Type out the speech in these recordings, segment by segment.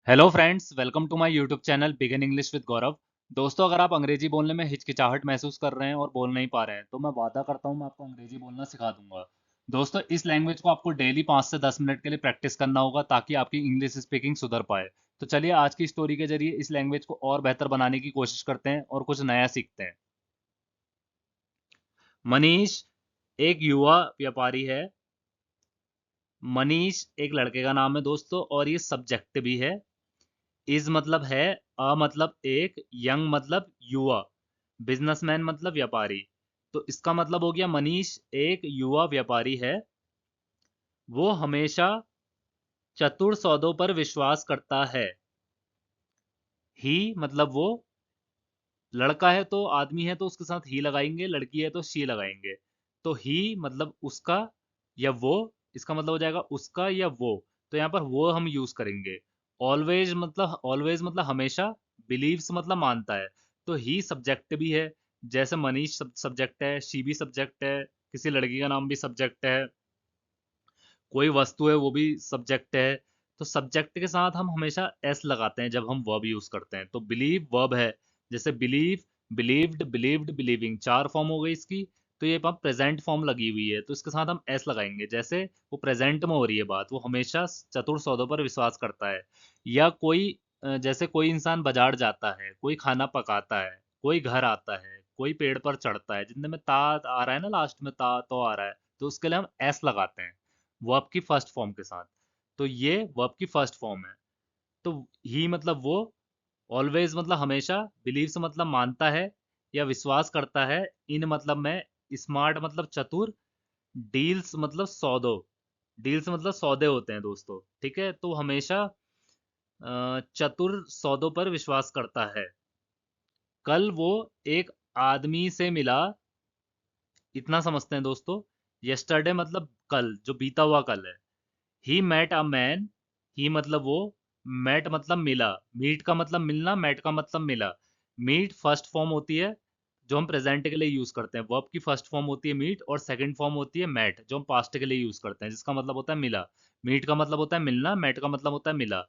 Hello friends, welcome to my YouTube channel begin English with Gaurav. दोस्तों, अगर आप अंग्रेजी बोलने में हिचकिचाहट महसूस कर रहे हैं और बोल नहीं पा रहे हैं तो मैं वादा करता हूँ मैं आपको अंग्रेजी बोलना सिखा दूंगा। दोस्तों, इस लैंग्वेज को आपको डेली 5 से 10 मिनट के लिए प्रैक्टिस करना होगा ताकि आपकी इंग्लिश स्पीकिंग सुधर पाए। तो चलिए आज की स्टोरी के जरिए इस लैंग्वेज को और बेहतर बनाने की कोशिश करते हैं और कुछ नया सीखते हैं। मनीष एक युवा व्यापारी है। मनीष एक लड़के का नाम है दोस्तों, और ये सब्जेक्ट भी है। इज मतलब है, अ मतलब एक, यंग मतलब युवा, बिजनेसमैन मतलब व्यापारी। तो इसका मतलब हो गया मनीष एक युवा व्यापारी है। वो हमेशा चतुर सौदों पर विश्वास करता है। ही मतलब वो, लड़का है तो आदमी है तो उसके साथ ही लगाएंगे, लड़की है तो शी लगाएंगे। तो ही मतलब उसका या वो, इसका मतलब हो जाएगा उसका या वो। तो यहाँ पर वो हम यूज करेंगे। ऑलवेज मतलब हमेशा। बिलीव्स मतलब मानता है। तो ही सब्जेक्ट भी है। जैसे मनीष सब्जेक्ट है, शी भी सब्जेक्ट है, किसी लड़की का नाम भी सब्जेक्ट है, कोई वस्तु है वो भी सब्जेक्ट है। तो सब्जेक्ट के साथ हम हमेशा एस लगाते हैं जब हम वर्ब यूज करते हैं। तो बिलीव वर्ब है। जैसे बिलीव, बिलीव्ड, बिलीव्ड, बिलीविंग, चार फॉर्म हो गई इसकी। तो ये अब प्रेजेंट फॉर्म लगी हुई है तो इसके साथ हम एस लगाएंगे। जैसे वो प्रेजेंट में हो रही है बात, वो हमेशा चतुर सौदों पर विश्वास करता है। या कोई जैसे कोई इंसान बाजार जाता है, कोई खाना पकाता है, कोई घर आता है, कोई पेड़ पर चढ़ता है, जितने में ता आ रहा है ना, लास्ट में ता तो आ रहा है, तो उसके लिए हम एस लगाते हैं वर्ब की फर्स्ट फॉर्म के साथ। तो ये वर्ब की फर्स्ट फॉर्म है। तो ही मतलब वो, ऑलवेज मतलब हमेशा, बिलीव्स मतलब मानता है या विश्वास करता है, इन मतलब मैं, स्मार्ट मतलब चतुर, डील्स मतलब सौदों, डील्स मतलब सौदे होते हैं दोस्तों, ठीक है। तो हमेशा चतुर सौदों पर विश्वास करता है। कल वो एक आदमी से मिला। इतना समझते हैं दोस्तों। यस्टरडे मतलब कल, जो बीता हुआ कल है। ही मेट अ मैन। ही मतलब वो, मेट मतलब मिला। मीट का मतलब मिलना, मेट का मतलब मिला। मीट फर्स्ट फॉर्म होती है जो हम प्रेजेंट के लिए यूज करते हैं। वर्ब की फर्स्ट फॉर्म होती है मीट, और सेकंड फॉर्म होती है मेट जो हम पास्ट के लिए यूज करते हैं, जिसका मतलब होता है मिला। मीट का मतलब होता है मिलना, मेट का मतलब होता है मिला।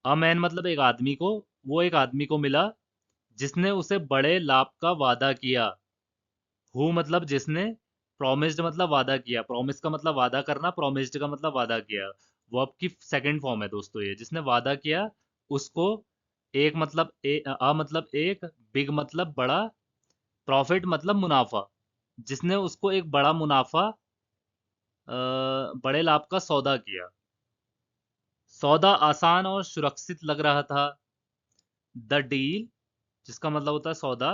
अ मैन मतलब एक आदमी को, वो एक आदमी को मिला जिसने उसे बड़े लाभ का वादा किया। हु मतलब जिसने, प्रोमिस्ड मतलब वादा किया, प्रोमिस का मतलब वादा करना, प्रोमिस्ड का मतलब वादा किया। वर्ब की सेकंड फॉर्म है दोस्तों ये, जिसने वादा किया उसको। एक मतलब अ मतलब एक, बिग मतलब बड़ा, प्रॉफिट मतलब मुनाफा, जिसने उसको एक बड़ा मुनाफा, बड़े लाभ का सौदा किया। सौदा आसान और सुरक्षित लग रहा था। द डील, जिसका मतलब होता है सौदा,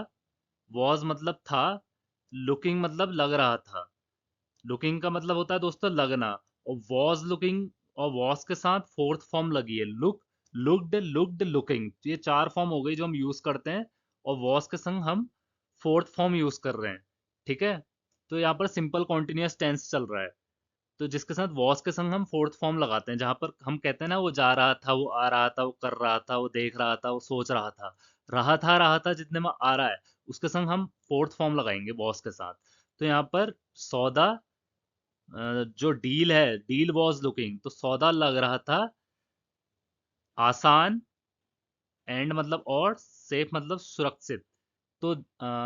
वॉज मतलब था, लुकिंग मतलब लग रहा था। लुकिंग का मतलब होता है दोस्तों लगना। और वॉज लुकिंग, और वॉज के साथ फोर्थ फॉर्म लगी है लुक, लुक्ड, लुक्ड, लुकिंग। ये चार फॉर्म हो गई जो हम यूज करते हैं। और वॉज के संग हम फोर्थ फॉर्म यूज कर रहे हैं, ठीक है। तो यहाँ पर सिंपल कॉन्टिन्यूअस टेंस चल रहा है। तो जिसके साथ वॉज के संग हम फोर्थ फॉर्म लगाते हैं, जहां पर हम कहते हैं ना, वो जा रहा था, वो आ रहा था, वो कर रहा था, वो देख रहा था, वो सोच रहा था। रहा था जितने में आ रहा है, उसके संग हम फोर्थ फॉर्म लगाएंगे वॉज के साथ। तो यहाँ पर सौदा, जो डील है, डील वॉज लुकिंग, तो सौदा लग रहा था आसान, एंड मतलब और, सेफ मतलब सुरक्षित। तो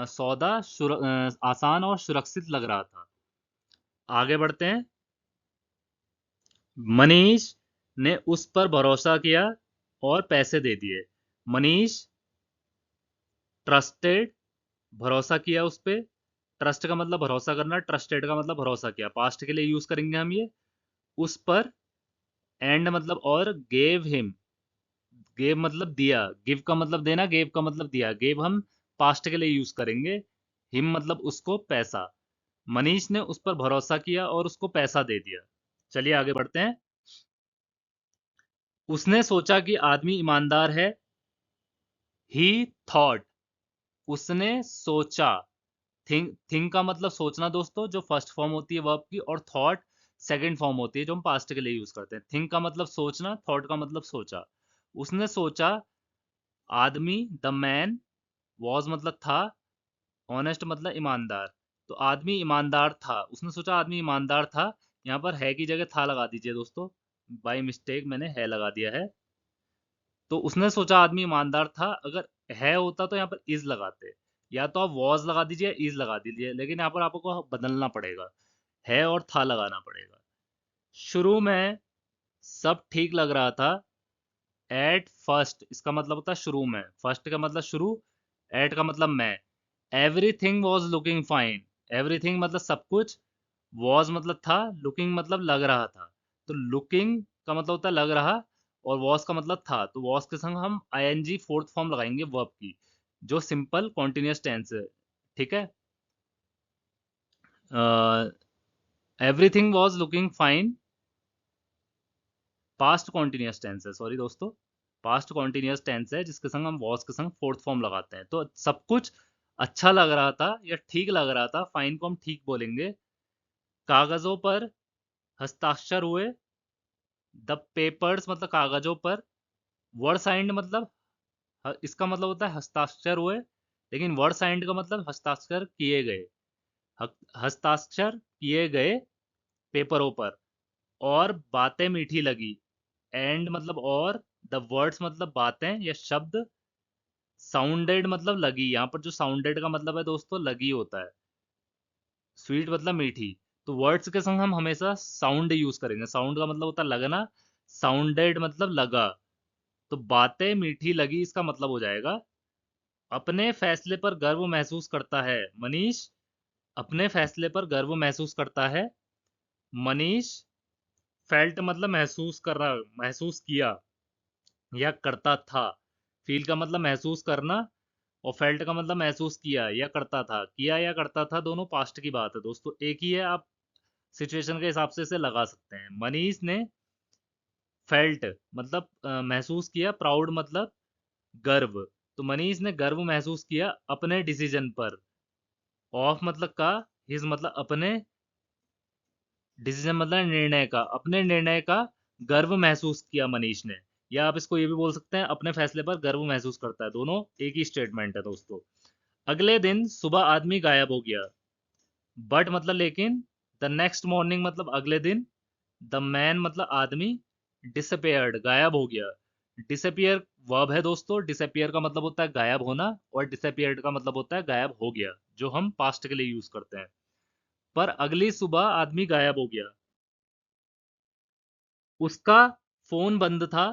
सौदा आसान और सुरक्षित लग रहा था। आगे बढ़ते हैं। मनीष ने उस पर भरोसा किया और पैसे दे दिए। मनीष ट्रस्टेड, भरोसा किया उस पे। ट्रस्ट का मतलब भरोसा करना, ट्रस्टेड का मतलब भरोसा किया, पास्ट के लिए यूज करेंगे हम ये। उस पर, एंड मतलब और, गेव हिम, गेव मतलब दिया, गिव का मतलब देना, गेव का मतलब दिया। गेव हम पास्ट के लिए यूज करेंगे। हिम मतलब उसको पैसा। मनीष ने उस पर भरोसा किया और उसको पैसा दे दिया। चलिए आगे बढ़ते हैं। उसने सोचा कि आदमी ईमानदार है। ही थॉट, उसने सोचा। थिंक का मतलब सोचना दोस्तों, जो फर्स्ट फॉर्म होती है वर्ब की, और थॉट सेकंड फॉर्म होती है जो हम पास्ट के लिए यूज करते हैं। थिंक का मतलब सोचना, थॉट का मतलब सोचा। उसने सोचा, आदमी, द मैन, वॉज मतलब था, ऑनेस्ट मतलब ईमानदार। तो आदमी ईमानदार था, उसने सोचा आदमी ईमानदार था। यहाँ पर है की जगह था लगा दीजिए दोस्तों, बाय मिस्टेक मैंने है लगा दिया है। तो उसने सोचा आदमी ईमानदार था, अगर है होता तो यहाँ पर इज लगाते, या तो आप वॉज लगा दीजिए, इज लगा दीजिए, लेकिन यहाँ पर आपको बदलना पड़ेगा, है और था लगाना पड़ेगा। शुरू में सब ठीक लग रहा था। एट फर्स्ट इसका मतलब होता है शुरू में, फर्स्ट का मतलब शुरू, एट का मतलब मैं। Everything was looking fine, everything मतलब सब कुछ, वॉज मतलब था, लुकिंग मतलब लग रहा था। तो लुकिंग का मतलब होता है लग रहा, और वॉज का मतलब था, तो वॉज के संग हम आईएनजी फोर्थ फॉर्म लगाएंगे वर्ब की, जो सिंपल कॉन्टिन्यूस टेंस है। ठीक है, everything was looking fine, past continuous tense है, सॉरी दोस्तों, पास्ट कॉन्टिन्यूस टेंस है जिसके संग हम वॉज के संग फोर्थ फॉर्म लगाते हैं। तो सब कुछ अच्छा लग रहा था या ठीक लग रहा था, फाइन को हम ठीक बोलेंगे। कागजों पर हस्ताक्षर हुए, द पेपर्स मतलब कागजों पर, वर्ड साइंड मतलब इसका मतलब होता है हस्ताक्षर हुए, लेकिन वर्ड साइंड का मतलब हस्ताक्षर किए गए, हस्ताक्षर किए गए पेपरों पर। और बातें मीठी लगी, एंड मतलब और, द वर्ड्स मतलब बातें या शब्द, साउंडेड मतलब लगी, यहाँ पर जो साउंडेड का मतलब है दोस्तों लगी होता है, स्वीट मतलब मीठी। तो वर्ड्स के संग हम हमेशा साउंड यूज करेंगे, साउंड का मतलब होता है लगना, साउंडेड मतलब लगा। तो बातें मीठी लगी इसका मतलब हो जाएगा अपने फैसले पर गर्व महसूस करता है मनीष, अपने फैसले पर गर्व महसूस करता है मनीष। फेल्ट मतलब महसूस कर रहा, महसूस किया या करता था। फील का मतलब महसूस करना, और फेल्ट का मतलब महसूस किया या करता था। किया या करता था दोनों पास्ट की बात है दोस्तों, एक ही है, आप सिचुएशन के हिसाब से इसे लगा सकते हैं। मनीष ने फेल्ट मतलब महसूस किया, प्राउड मतलब गर्व, तो मनीष ने गर्व महसूस किया अपने डिसीजन पर। ऑफ मतलब का, हिज मतलब अपने, डिसीजन मतलब निर्णय का, अपने निर्णय का गर्व महसूस किया मनीष ने। या आप इसको ये भी बोल सकते हैं अपने फैसले पर गर्व महसूस करता है, दोनों एक ही स्टेटमेंट है दोस्तों। अगले दिन सुबह आदमी गायब हो गया, बट मतलब लेकिन, द नेक्स्ट मॉर्निंग मतलब अगले दिन, द मैन मतलब आदमी, डिसअपेयर्ड गायब हो गया। डिसअपियर वर्ब है दोस्तों, डिसअपियर का मतलब होता है गायब होना, और डिसअपियर्ड का मतलब होता है गायब हो गया, जो हम पास्ट के लिए यूज करते हैं। पर अगली सुबह आदमी गायब हो गया, उसका फोन बंद था,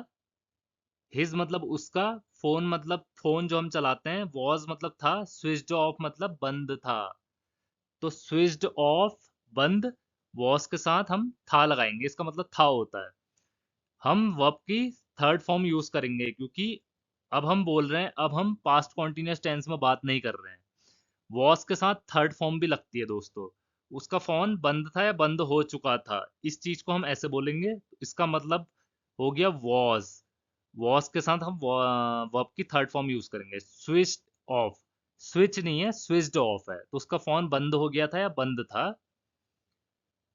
हिज मतलब उसका, फोन मतलब फोन जो हम चलाते हैं, वॉज मतलब था, स्विच्ड ऑफ मतलब बंद था। तो स्विच्ड ऑफ बंद, वॉज के साथ हम था लगाएंगे, इसका मतलब था होता है। हम वर्ब की थर्ड फॉर्म यूज करेंगे, क्योंकि अब हम बोल रहे हैं, अब हम पास्ट कॉन्टिन्यूस टेंस में बात नहीं कर रहे हैं। वॉज के साथ थर्ड फॉर्म भी लगती है दोस्तों। उसका फोन बंद था या बंद हो चुका था, इस चीज को हम ऐसे बोलेंगे, इसका मतलब हो गया वॉज। वॉज के साथ हम वर्ब की थर्ड फॉर्म यूज करेंगे। स्विच ऑफ, स्विच नहीं है, स्विच्ड ऑफ है, तो उसका फोन बंद हो गया था या बंद था।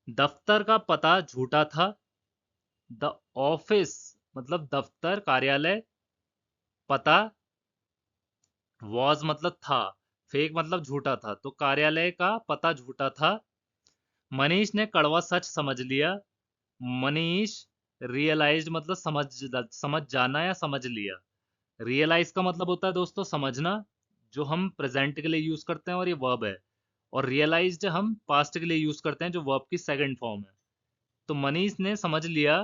दफ्तर का पता झूठा था, द ऑफिस मतलब दफ्तर कार्यालय, पता, वॉज मतलब था, फेक मतलब झूठा था, तो कार्यालय का पता झूठा था। मनीष ने कड़वा सच समझ लिया, मनीष रियलाइज मतलब समझ, समझ जाना या समझ लिया। रियलाइज का मतलब होता है दोस्तों समझना, जो हम प्रेजेंट के लिए यूज करते हैं, और ये वर्ब है। और रियलाइज्ड हम पास्ट के लिए यूज करते हैं, जो वर्ब की सेकंड फॉर्म है। तो मनीष ने समझ लिया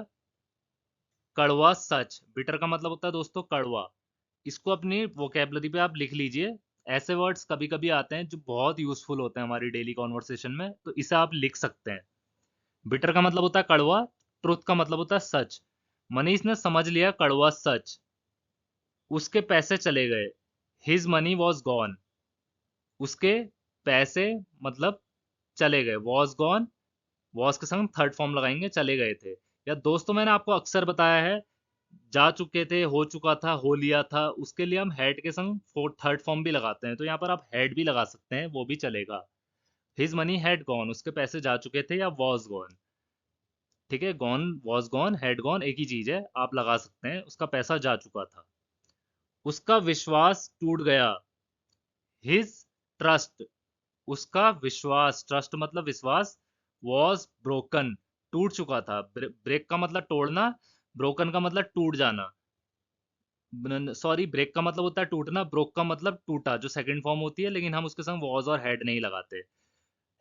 कड़वा सच, बिटर का मतलब होता है दोस्तों कड़वा। इसको अपनी वोकेबलरी पे आप लिख लीजिए, ऐसे वर्ड्स कभी कभी आते हैं जो बहुत यूजफुल होते हैं हमारी डेली कॉन्वर्सेशन में, तो इसे आप लिख सकते हैं। बिटर का मतलब होता है कड़वा, ट्रुथ का मतलब होता है सच। मनीष ने समझ लिया कड़वा सच, उसके पैसे चले गए, हिज मनी वॉज गॉन, उसके पैसे मतलब चले गए, वॉज गॉन, वॉज के संग थर्ड फॉर्म लगाएंगे, चले गए थे। या दोस्तों मैंने आपको अक्सर बताया है, जा चुके थे, हो चुका था, हो लिया था, उसके लिए हम हैड के संग थर्ड फॉर्म भी लगाते हैं, तो यहाँ पर आप हैड भी लगा सकते हैं, वो भी चलेगा। हिज मनी हैड गॉन, उसके पैसे जा चुके थे, या वॉज गॉन। ठीक है, gone was gone had gone एक ही चीज है, आप लगा सकते हैं, उसका पैसा जा चुका था। उसका विश्वास टूट गया, हिज ट्रस्ट, उसका विश्वास, ट्रस्ट मतलब विश्वास, वॉज ब्रोकन, टूट चुका था। ब्रेक का मतलब तोड़ना, ब्रोकन का मतलब टूट जाना। सॉरी, ब्रेक का मतलब होता है टूटना, ब्रोक का मतलब टूटा, जो सेकंड फॉर्म होती है, लेकिन हम उसके संग वॉज और हैड नहीं लगाते।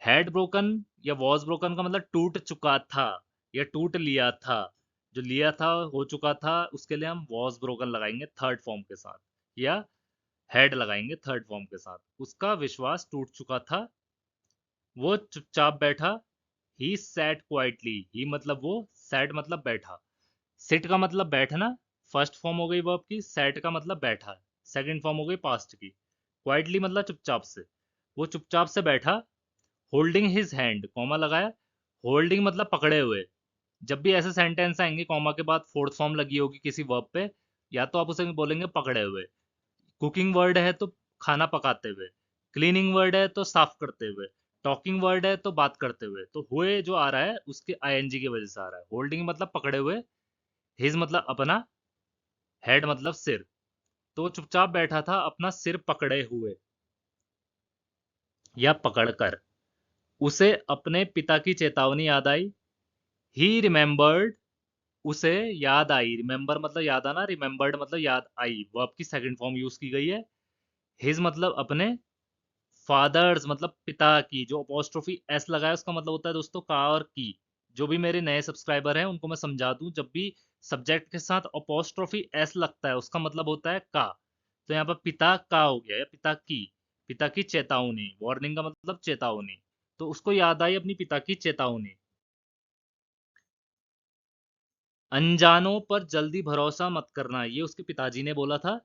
हैड ब्रोकन या वॉज ब्रोकन का मतलब टूट चुका था या टूट लिया था। जो लिया था, हो चुका था, उसके लिए हम वॉज ब्रोकन लगाएंगे थर्ड फॉर्म के साथ, या हैड लगाएंगे थर्ड फॉर्म के साथ। उसका विश्वास टूट चुका था, वो चुपचाप बैठा। ही सैट क्वाइटली, ही मतलब वो, सैट मतलब बैठा। सिट का मतलब बैठना, फर्स्ट फॉर्म हो गई वर्ब की। सैट का मतलब बैठा, सेकंड फॉर्म हो गई पास्ट की। क्वाइटली मतलब चुपचाप से, वो चुपचाप से बैठा। होल्डिंग हिज हैंड, कॉमा लगाया। होल्डिंग मतलब पकड़े हुए। जब भी ऐसे सेंटेंस आएंगे कॉमा के बाद फोर्थ फॉर्म लगी होगी किसी वर्ब पे, या तो आप उसे बोलेंगे पकड़े हुए। कुकिंग वर्ड है तो खाना पकाते हुए। क्लीनिंग वर्ड है तो साफ करते हुए। टॉकिंग वर्ड है तो बात करते हुए। तो हुए जो आ रहा है उसके आईएनजी की वजह से आ रहा है। होल्डिंग मतलब पकड़े हुए, हिज मतलब अपना, हेड मतलब सिर। तो चुपचाप बैठा था अपना सिर पकड़े हुए या पकड़कर। उसे अपने पिता की चेतावनी याद आई। ही रिमेम्बर्ड, उसे याद आई। रिमेम्बर मतलब याद आना, रिमेम्बर्ड मतलब याद आई। वर्ब की सेकंड फॉर्म यूज की गई है। हिज मतलब अपने, फादर्स मतलब पिता की। जो अपोस्ट्रोफी एस लगा है उसका मतलब होता है दोस्तों का और की। जो भी मेरे नए सब्सक्राइबर हैं उनको मैं समझा दूं, जब भी सब्जेक्ट के साथ अपोस्ट्रोफी एस लगता है उसका मतलब होता है का। तो यहाँ पर पिता का हो गया, या पिता की। पिता की चेतावनी, वार्निंग का मतलब चेतावनी। तो उसको याद आई अपनी पिता की चेतावनी। अनजानों पर जल्दी भरोसा मत करना, ये उसके पिताजी ने बोला था।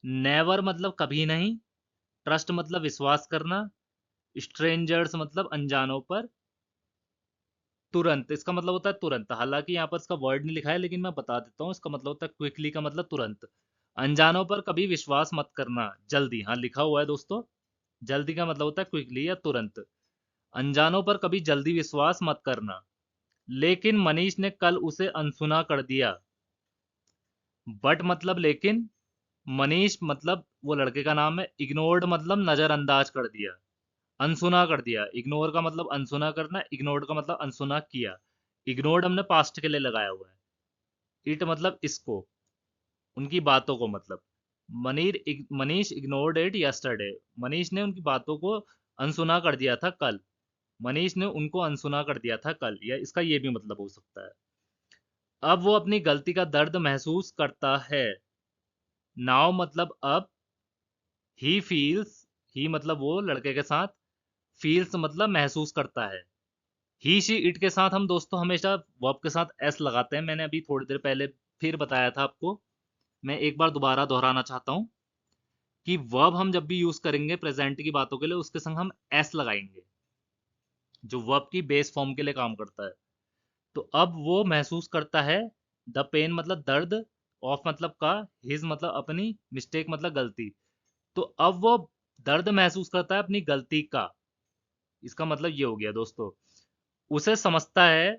नेवर मतलब कभी नहीं। ट्रस्ट मतलब विश्वास करना। स्ट्रेंजर्स मतलब अनजानों पर। तुरंत, इसका मतलब होता है तुरंत। हालांकि यहाँ पर इसका वर्ड नहीं लिखा है, लेकिन मैं बता देता हूँ। इसका मतलब होता है क्विकली का मतलब तुरंत। अनजानों पर कभी विश्वास मत करना, जल्दी। हाँ, लिखा हुआ है दोस्तों। जल्दी का मतलब होता है क्विकली या तुरंत। अनजानों पर कभी जल्दी विश्वास मत करना। लेकिन मनीष ने कल उसे अनसुना कर दिया। बट मतलब लेकिन। मनीष मतलब वो लड़के का नाम है। इग्नोर्ड मतलब नजरअंदाज कर दिया। अनसुना कर दिया, इग्नोर का मतलब अनसुना करना, इग्नोर्ड का मतलब अनसुना किया। इग्नोर्ड हमने पास्ट के लिए लगाया हुआ है। इट मतलब इसको, उनकी बातों को मतलब। Manish ignored it yesterday. Manish ने उनकी बातों को अनसुना कर दिया था कल। मनीष ने उनको अनसुना कर दिया था कल, या इसका ये भी मतलब हो सकता है। अब वो अपनी गलती का दर्द महसूस करता है। नाउ मतलब अब। ही फील्स, ही मतलब वो लड़के के साथ। फील्स मतलब महसूस करता है। ही शी इट के साथ हम दोस्तों हमेशा वर्ब के साथ एस लगाते हैं। मैंने अभी थोड़ी देर पहले फिर बताया था आपको। मैं एक बार दोबारा दोहराना चाहता हूँ कि वर्ब हम जब भी यूज करेंगे प्रेजेंट की बातों के लिए, उसके संग हम एस लगाएंगे, जो वर्ब की बेस फॉर्म के लिए काम करता है। तो अब वो महसूस करता है। द पेन मतलब दर्द। ऑफ मतलब का। हिज मतलब अपनी। मिस्टेक मतलब गलती। तो अब वो दर्द महसूस करता है अपनी गलती का। इसका मतलब ये हो गया दोस्तों। उसे समझता है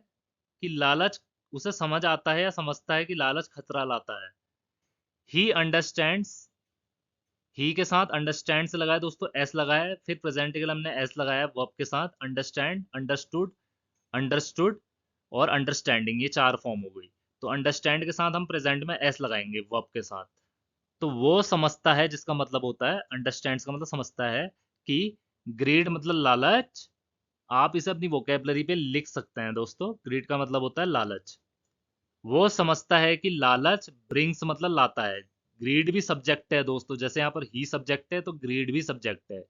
कि लालच, उसे समझ आता है या समझता है कि लालच खतरा लाता है। ही अंडरस्टैंड्स, ही के साथ अंडरस्टैंड से लगाया दोस्तों, एस लगाया है। फिर प्रेजेंट के लिए हमने एस लगाया वर्ब के साथ। अंडरस्टैंड, अंडरस्टूड, अंडरस्टूड और अंडरस्टैंडिंग, ये चार फॉर्म हो गई। तो अंडरस्टैंड के साथ हम प्रेजेंट में एस लगाएंगे वर्ब के साथ। तो वो समझता है, जिसका मतलब होता है अंडरस्टैंड्स का मतलब समझता है, कि ग्रीड मतलब लालच। आप इसे अपनी वोकेबलरी पे लिख सकते हैं दोस्तों। ग्रीड का मतलब होता है लालच। वो समझता है कि लालच ब्रिंग्स मतलब लाता है। ग्रीड भी सब्जेक्ट है दोस्तों, जैसे यहाँ पर ही सब्जेक्ट है तो ग्रीड भी सब्जेक्ट है।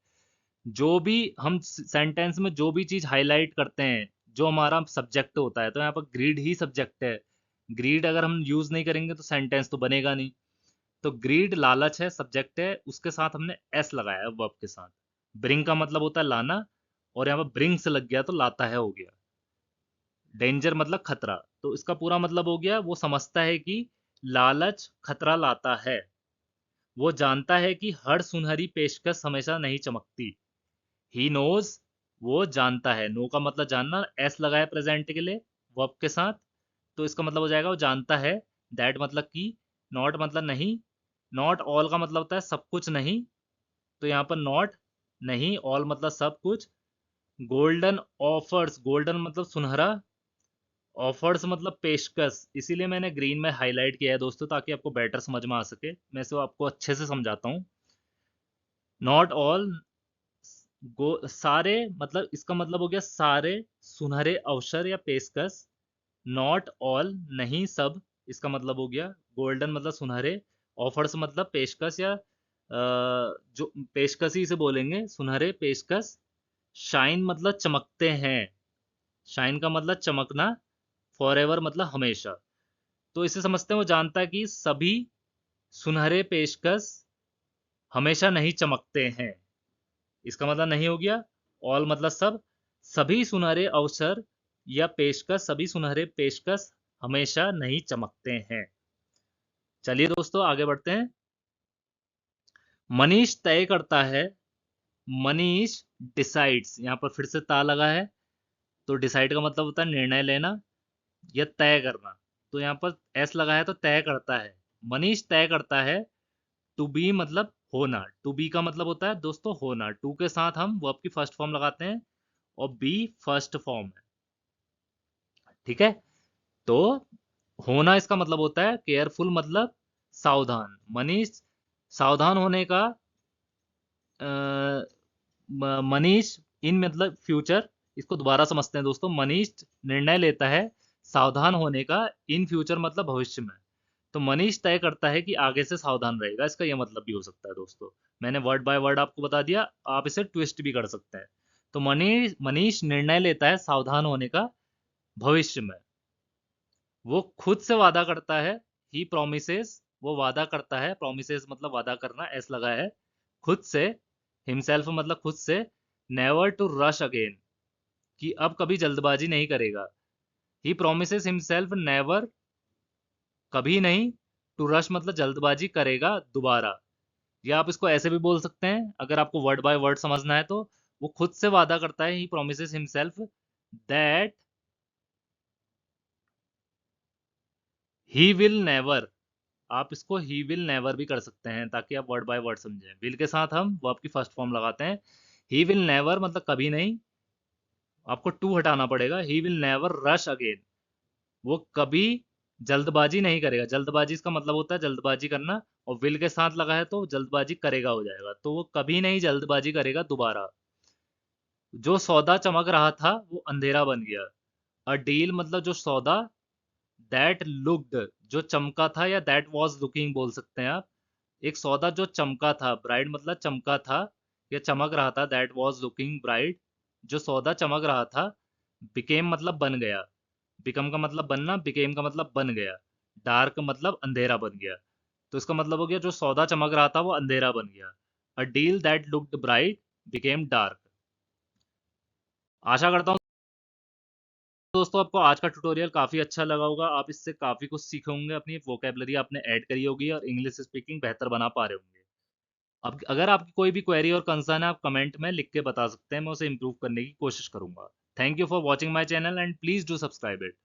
जो भी हम सेंटेंस में जो भी चीज हाईलाइट करते हैं, जो हमारा सब्जेक्ट होता है, तो यहाँ पर ग्रीड ही सब्जेक्ट है। ग्रीड अगर हम यूज नहीं करेंगे तो सेंटेंस तो बनेगा नहीं। तो ग्रीड लालच है, सब्जेक्ट है, उसके साथ हमने एस लगाया है वर्ब के साथ। ब्रिंग का मतलब होता है लाना, और यहाँ पर ब्रिंग से लग गया तो लाता है हो गया। डेंजर मतलब खतरा। तो इसका पूरा मतलब हो गया, वो समझता है कि लालच खतरा लाता है। वो जानता है कि हर सुनहरी पेशकश हमेशा नहीं चमकती। ही नोज, वो जानता है। नो का मतलब जानना, एस लगाया प्रेजेंट के लिए वर्ब के साथ। तो इसका मतलब हो जाएगा वो जानता है। दैट मतलब कि। नॉट मतलब नहीं। नॉट ऑल का मतलब होता है सब कुछ नहीं। तो यहाँ पर नॉट नहीं, ऑल मतलब सब कुछ। गोल्डन ऑफर्स, गोल्डन मतलब सुनहरा। ऑफर्स मतलब पेशकश, इसीलिए मैंने ग्रीन में हाईलाइट किया है दोस्तों, ताकि आपको बेटर समझ में आ सके। मैं इसको आपको अच्छे से समझाता हूँ। नॉट ऑल, गो सारे, मतलब इसका मतलब हो गया सारे सुनहरे अवसर या पेशकश। नॉट ऑल, नहीं सब, इसका मतलब हो गया। गोल्डन मतलब सुनहरे, ऑफर्स मतलब पेशकश या जो पेशकश ही से बोलेंगे, सुनहरे पेशकश। शाइन मतलब चमकते हैं, शाइन का मतलब चमकना। फॉरएवर मतलब हमेशा। तो इसे समझते हैं, वो जानता है कि सभी सुनहरे पेशकश हमेशा नहीं चमकते हैं। इसका मतलब नहीं हो गया। ऑल मतलब सब, सभी सुनहरे अवसर या पेशकश, सभी सुनहरे पेशकश हमेशा नहीं चमकते हैं। चलिए दोस्तों आगे बढ़ते हैं। मनीष तय करता है, मनीष डिसाइड्स, यहाँ पर फिर से ता लगा है। तो डिसाइड का मतलब होता है निर्णय लेना या तय करना। तो यहाँ पर एस लगा है तो तय करता है। मनीष तय करता है। टू बी मतलब होना, टू बी का मतलब होता है दोस्तों होना। टू के साथ हम वर्ब की फर्स्ट फॉर्म लगाते हैं और बी फर्स्ट फॉर्म है, ठीक है। तो होना इसका मतलब होता है केयरफुल, मतलब सावधान। मनीष सावधान होने का, मनीष इन मतलब फ्यूचर, इसको दोबारा समझते हैं दोस्तों। मनीष निर्णय लेता है सावधान होने का, इन फ्यूचर मतलब भविष्य में। तो मनीष तय करता है कि आगे से सावधान रहेगा, इसका यह मतलब भी हो सकता है दोस्तों। मैंने वर्ड बाय वर्ड आपको बता दिया, आप इसे ट्विस्ट भी कर सकते हैं। तो मनीष मनीष निर्णय लेता है सावधान होने का भविष्य में। वो खुद से वादा करता है, ही प्रोमिसेस, वो वादा करता है। प्रोमिसेस मतलब वादा करना, एस लगा है। खुद से, हिमसेल्फ मतलब खुद से। नेवर टू रश अगेन, कि अब कभी जल्दबाजी नहीं करेगा। ही प्रोमिसेस हिमसेल्फ नेवर, कभी नहीं, टू रश मतलब जल्दबाजी करेगा दोबारा। या आप इसको ऐसे भी बोल सकते हैं, अगर आपको वर्ड बाय वर्ड समझना है तो। वो खुद से वादा करता है, he promises himself that he will never. आप इसको ही विल नेवर भी कर सकते हैं, ताकि आप वर्ड बाय वर्ड समझें। विल के साथ हम वर्ब की फर्स्ट फॉर्म लगाते हैं। ही विल नेवर मतलब कभी नहीं, आपको टू हटाना पड़ेगा। ही विल नेवर रश अगेन, वो कभी जल्दबाजी नहीं करेगा। जल्दबाजी इसका मतलब होता है जल्दबाजी करना, और विल के साथ लगा है तो जल्दबाजी करेगा हो जाएगा। तो वो कभी नहीं जल्दबाजी करेगा दोबारा। जो सौदा चमक रहा था वो अंधेरा बन गया। अ डील मतलब जो सौदा, दैट लुक्ड जो चमका था, या दैट वॉज लुकिंग बोल सकते हैं आप। एक सौदा जो चमका था, ब्राइट मतलब चमका था या चमक रहा था, दैट वॉज लुकिंग ब्राइट, जो सौदा चमक रहा था। बिकेम मतलब बन गया, बिकम का मतलब बनना, बिकेम का मतलब बन गया। डार्क मतलब अंधेरा बन गया। तो इसका मतलब हो गया जो सौदा चमक रहा था वो अंधेरा बन गया। A deal that looked bright became dark. आशा करता हूँ दोस्तों आपको आज का ट्यूटोरियल काफ़ी अच्छा लगा होगा। आप इससे काफ़ी कुछ सीखे होंगे, अपनी वोकेबलरी आपने ऐड करी होगी और इंग्लिश स्पीकिंग बेहतर बना पा रहे होंगे। अब अगर आपकी कोई भी क्वेरी और कंसर्न है, आप कमेंट में लिख के बता सकते हैं, मैं उसे इम्प्रूव करने की कोशिश करूंगा। Thank you for watching my channel and please do subscribe it.